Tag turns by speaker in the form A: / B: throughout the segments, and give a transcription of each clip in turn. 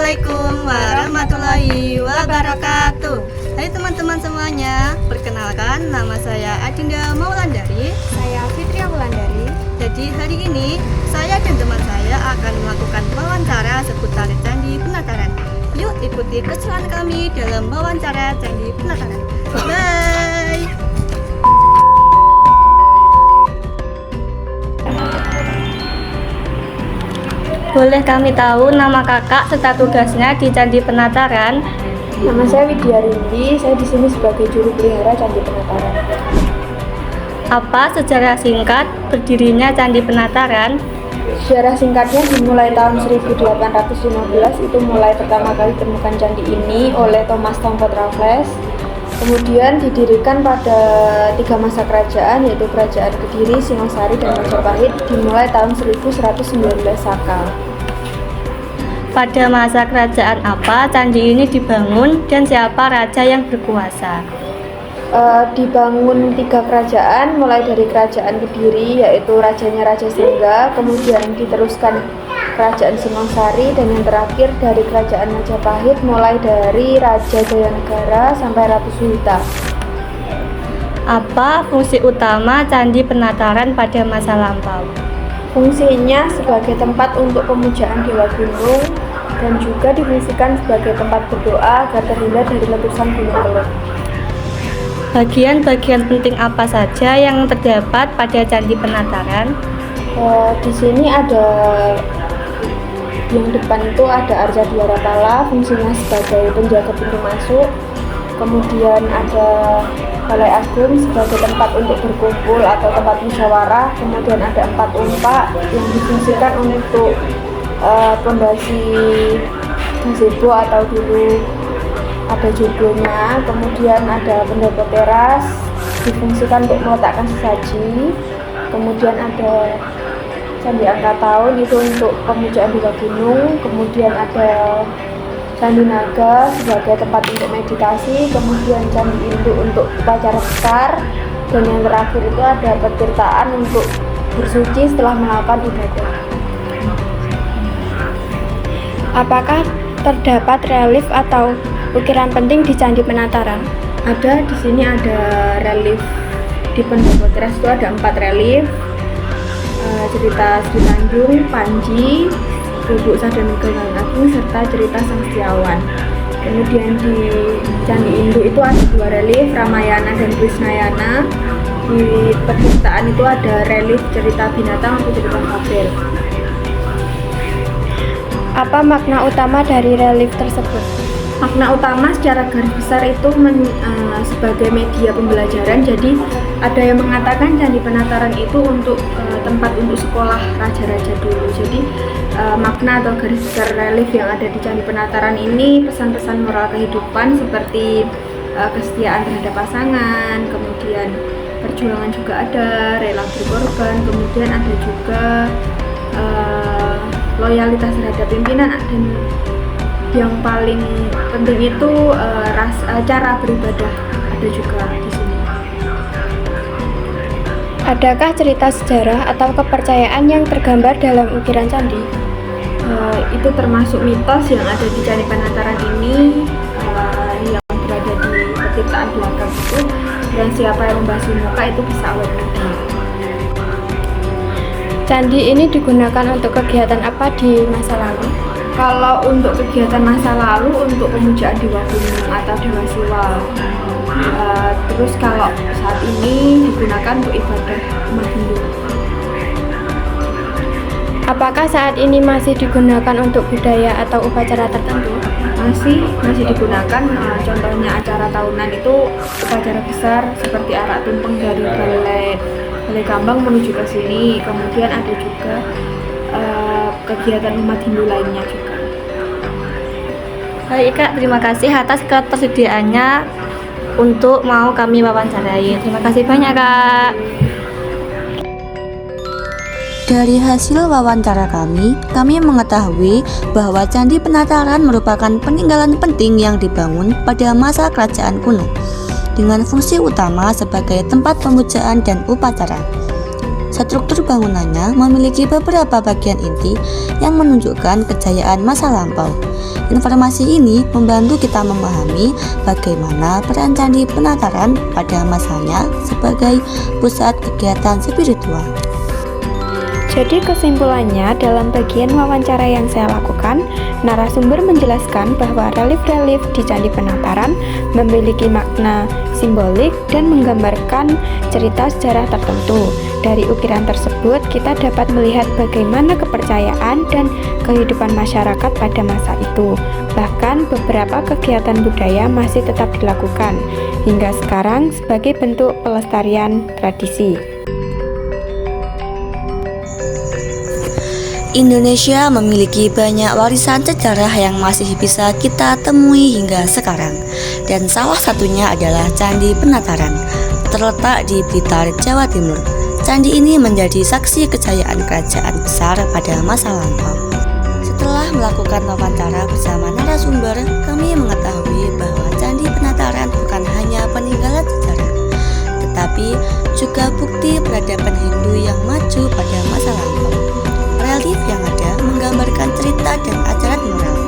A: Assalamualaikum warahmatullahi wabarakatuh. Hai teman-teman semuanya, perkenalkan nama saya Adinda Maulandari.
B: Saya Fitria Wulandari.
A: Jadi hari ini saya dan teman saya akan melakukan wawancara seputar Candi Penataran. Yuk ikuti keseruan kami dalam wawancara Candi Penataran. Bye. Boleh kami tahu nama kakak serta tugasnya di Candi Penataran?
B: Nama saya Widya Rindi. Saya di sini sebagai juru pelihara Candi Penataran.
A: Apa sejarah singkat berdirinya Candi Penataran?
B: Sejarah singkatnya dimulai tahun 1815, itu mulai pertama kali ditemukan candi ini oleh Thomas Stamford Raffles. Kemudian didirikan pada 3 masa kerajaan, yaitu Kerajaan Kediri, Singosari, dan Majapahit, dimulai tahun 1119 Saka.
A: Pada masa kerajaan apa candi ini dibangun dan siapa raja yang berkuasa?
B: Dibangun 3 kerajaan, mulai dari Kerajaan Kediri, yaitu rajanya Raja Sengga, kemudian diteruskan Kerajaan Singosari, dan yang terakhir dari Kerajaan Majapahit, mulai dari Raja Jayanegara sampai Ratu Suhita.
A: Apa fungsi utama Candi Penataran pada masa lampau?
B: Fungsinya sebagai tempat untuk pemujaan Dewa Gunung, dan juga difungsikan sebagai tempat berdoa agar terhindar dari letusan Gunung Kelud.
A: Bagian-bagian penting apa saja yang terdapat pada Candi Penataran?
B: Di sini ada yang depan itu ada Arca Dwarapala, fungsinya sebagai penjaga pintu masuk. Kemudian ada Balai Agung sebagai tempat untuk berkumpul atau tempat musyawarah. Kemudian ada 4 umpak yang difungsikan untuk pondasi gazebo atau dulu ada jodohnya. Kemudian ada pendopo teras difungsikan untuk meletakkan sesaji. Kemudian ada Candi Angka Tahun, itu untuk pemujaan Dewa Gunung. Kemudian ada Candi Naga sebagai tempat untuk meditasi. Kemudian Candi Induk untuk upacara besar. Dan yang terakhir itu ada petirtaan untuk bersuci setelah melakukan ibadah.
C: Apakah terdapat relief atau ukiran penting di Candi Penataran?
B: Ada, di sini ada relief di pendopo teras itu ada 4 relief. Cerita Sri Tanjung, Panji, Bubuk Sadanegara Agung, serta cerita Sang Setiawan. Kemudian di Candi Induk itu ada 2 relief, Ramayana dan Krishnayana. Di petirtaan itu ada relief cerita binatang atau cerita fabel.
C: Apa makna utama dari relief tersebut?
B: Makna utama secara garis besar itu sebagai media pembelajaran. Jadi ada yang mengatakan Candi Penataran itu untuk tempat untuk sekolah raja-raja dulu. Jadi makna atau garis besar relief yang ada di Candi Penataran ini pesan-pesan moral kehidupan seperti kesetiaan terhadap pasangan, kemudian perjuangan juga ada, rela berkorban, kemudian ada juga loyalitas terhadap pimpinan, dan yang paling penting itu cara beribadah ada juga di sini.
C: Adakah cerita sejarah atau kepercayaan yang tergambar dalam ukiran candi?
B: Itu termasuk mitos yang ada di Candi Penataran ini, yang berada di petirtaan belakang itu, dan siapa yang membasuh muka itu bisa awet muda.
C: Candi ini digunakan untuk kegiatan apa di masa lalu?
B: Kalau untuk kegiatan masa lalu, untuk pemujaan Dewa Gunung atau Dewa Siwa. Terus kalau saat ini digunakan untuk ibadah umat Hindu.
C: Apakah saat ini masih digunakan untuk budaya atau upacara tertentu?
B: Masih digunakan. Contohnya acara tahunan itu upacara besar seperti arak tumpeng dari Balai Kambang menuju ke sini. Kemudian ada juga kegiatan umat Hindu lainnya juga.
A: Baik Kak, terima kasih atas ketersediaannya untuk mau kami wawancarai. Terima kasih banyak Kak. Dari hasil wawancara kami mengetahui bahwa Candi Penataran merupakan peninggalan penting yang dibangun pada masa kerajaan kuno, dengan fungsi utama sebagai tempat pemujaan dan upacara.
D: Struktur bangunannya memiliki beberapa bagian inti yang menunjukkan kejayaan masa lampau. Informasi ini membantu kita memahami bagaimana peran Candi Penataran pada masanya sebagai pusat kegiatan spiritual.
C: Jadi kesimpulannya, dalam bagian wawancara yang saya lakukan, narasumber menjelaskan bahwa relief-relief di Candi Penataran memiliki makna simbolik dan menggambarkan cerita sejarah tertentu. Dari ukiran tersebut, kita dapat melihat bagaimana kepercayaan dan kehidupan masyarakat pada masa itu. Bahkan beberapa kegiatan budaya masih tetap dilakukan hingga sekarang sebagai bentuk pelestarian tradisi.
D: Indonesia memiliki banyak warisan sejarah yang masih bisa kita temui hingga sekarang, dan salah satunya adalah Candi Penataran, terletak di Blitar, Jawa Timur. Candi ini menjadi saksi kejayaan kerajaan besar pada masa lampau. Setelah melakukan wawancara bersama narasumber, kami mengetahui bahwa Candi Penataran bukan hanya peninggalan sejarah, tetapi juga bukti peradaban Hindu yang maju pada masa lampau. Relief yang ada menggambarkan cerita dan ajaran moral,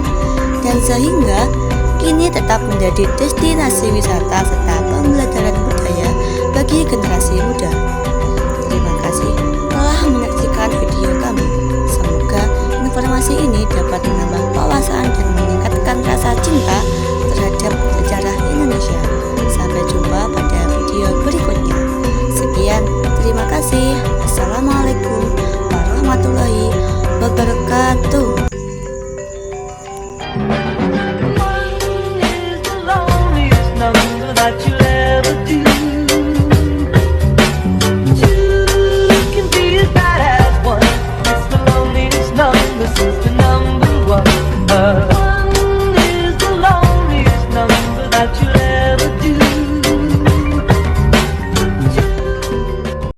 D: dan sehingga kini tetap menjadi destinasi wisata serta pembelajaran budaya bagi generasi muda. Terima kasih telah menyaksikan video kami. Semoga informasi ini dapat menambah wawasan dan meningkatkan rasa cinta terhadap sejarah